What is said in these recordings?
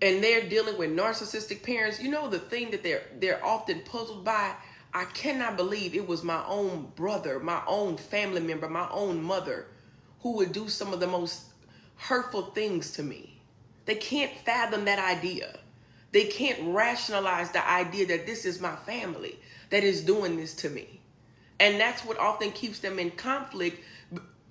and they're dealing with narcissistic parents, you know, the thing that they're often puzzled by, I cannot believe it was my own brother, my own family member, my own mother who would do some of the most hurtful things to me. They can't fathom that idea. They can't rationalize the idea that this is my family that is doing this to me. And that's what often keeps them in conflict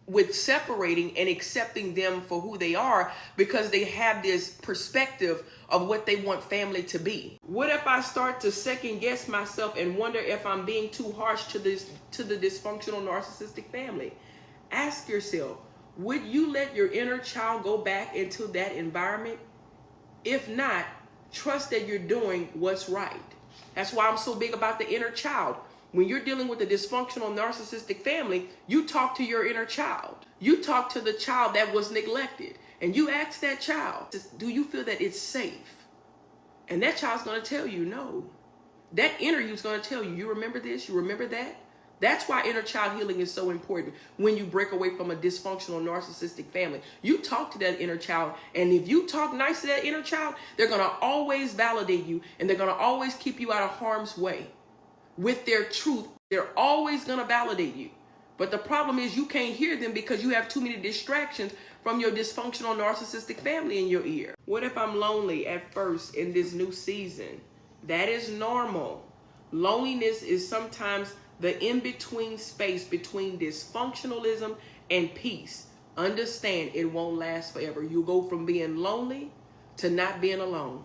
with separating and accepting them for who they are, because they have this perspective of what they want family to be. What if I start to second guess myself and wonder if I'm being too harsh to the dysfunctional narcissistic family? Ask yourself, would you let your inner child go back into that environment? If not, trust that you're doing what's right. That's why I'm so big about the inner child. When you're dealing with a dysfunctional narcissistic family, you talk to your inner child. You talk to the child that was neglected. And you ask that child, do you feel that it's safe? And that child's going to tell you no. That inner you's going to tell you, you remember this, you remember that? That's why inner child healing is so important when you break away from a dysfunctional narcissistic family. You talk to that inner child, and if you talk nice to that inner child, they're going to always validate you, and they're going to always keep you out of harm's way. With their truth, they're always going to validate you. But the problem is you can't hear them because you have too many distractions from your dysfunctional narcissistic family in your ear. What if I'm lonely at first in this new season? That is normal. Loneliness is sometimes the in-between space between dysfunctionalism and peace. Understand, it won't last forever. You'll go from being lonely to not being alone.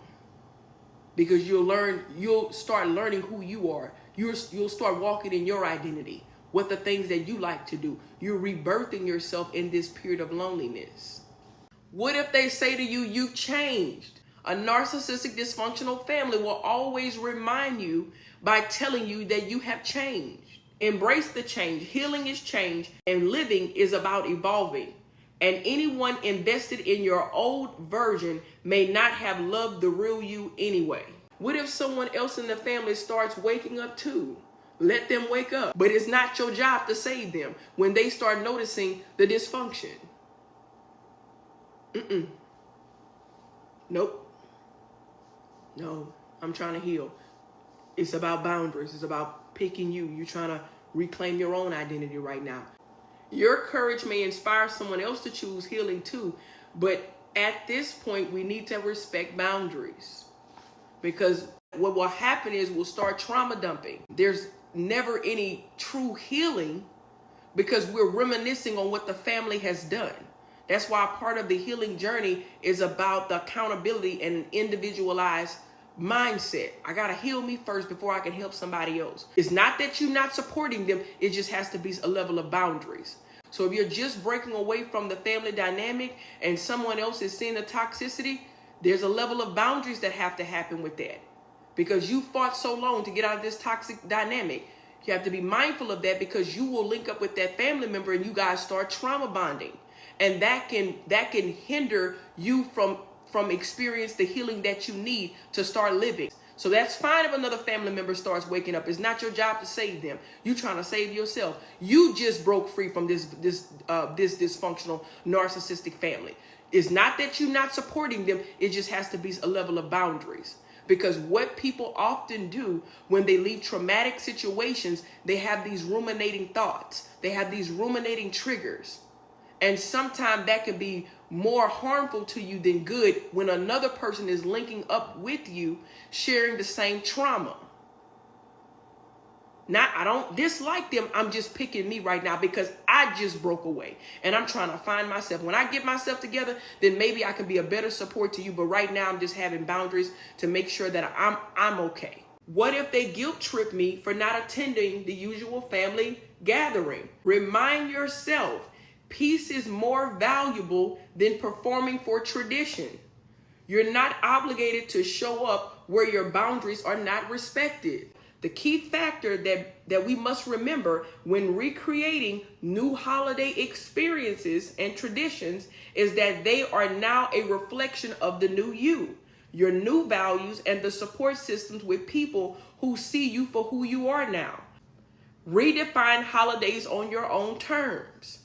Because you'll start learning who you are. You'll start walking in your identity, what the things that you like to do. You're rebirthing yourself in this period of loneliness. What if they say to you, you've changed? A narcissistic dysfunctional family will always remind you by telling you that you have changed. Embrace the change. Healing is change, and living is about evolving. And anyone invested in your old version may not have loved the real you anyway. What if someone else in the family starts waking up too? Let them wake up. But it's not your job to save them when they start noticing the dysfunction. Nope. No, I'm trying to heal. It's about boundaries. It's about picking you. You're trying to reclaim your own identity right now. Your courage may inspire someone else to choose healing too, but at this point, we need to respect boundaries, because what will happen is we'll start trauma dumping. There's never any true healing because we're reminiscing on what the family has done. That's why part of the healing journey is about the accountability and individualized mindset. I got to heal me first before I can help somebody else. It's not that you're not supporting them. It just has to be a level of boundaries. So if you're just breaking away from the family dynamic and someone else is seeing the toxicity, there's a level of boundaries that have to happen with that. Because you fought so long to get out of this toxic dynamic. You have to be mindful of that, because you will link up with that family member and you guys start trauma bonding. And that can hinder you from experience the healing that you need to start living. So that's fine if another family member starts waking up. It's not your job to save them. You're trying to save yourself. You just broke free from this dysfunctional narcissistic family. It's not that you're not supporting them. It just has to be a level of boundaries. Because what people often do when they leave traumatic situations, they have these ruminating thoughts. They have these ruminating triggers. And sometimes that can be more harmful to you than good when another person is linking up with you, sharing the same trauma. I don't dislike them. I'm just picking me right now because I just broke away and I'm trying to find myself. When I get myself together, then maybe I can be a better support to you. But right now I'm just having boundaries to make sure that I'm okay. What if they guilt trip me for not attending the usual family gathering? Remind yourself, peace is more valuable than performing for tradition. You're not obligated to show up where your boundaries are not respected. The key factor that we must remember when recreating new holiday experiences and traditions is that they are now a reflection of the new you, your new values, and the support systems with people who see you for who you are now. Redefine holidays on your own terms.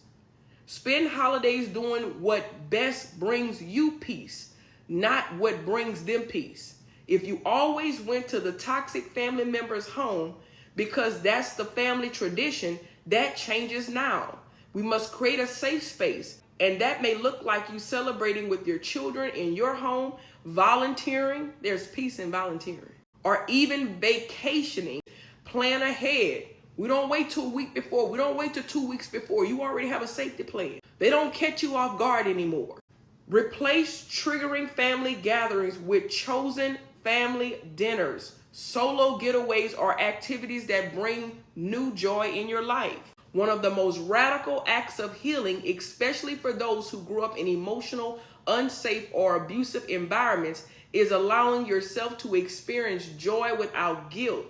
Spend holidays doing what best brings you peace, not what brings them peace. If you always went to the toxic family member's home because that's the family tradition, that changes now. We must create a safe space, and that may look like you celebrating with your children in your home, volunteering. There's peace in volunteering. Or even vacationing. Plan ahead. We don't wait till a week before. We don't wait till 2 weeks before. You already have a safety plan. They don't catch you off guard anymore. Replace triggering family gatherings with chosen family dinners, solo getaways, or activities that bring new joy in your life. One of the most radical acts of healing, especially for those who grew up in emotional, unsafe, or abusive environments, is allowing yourself to experience joy without guilt.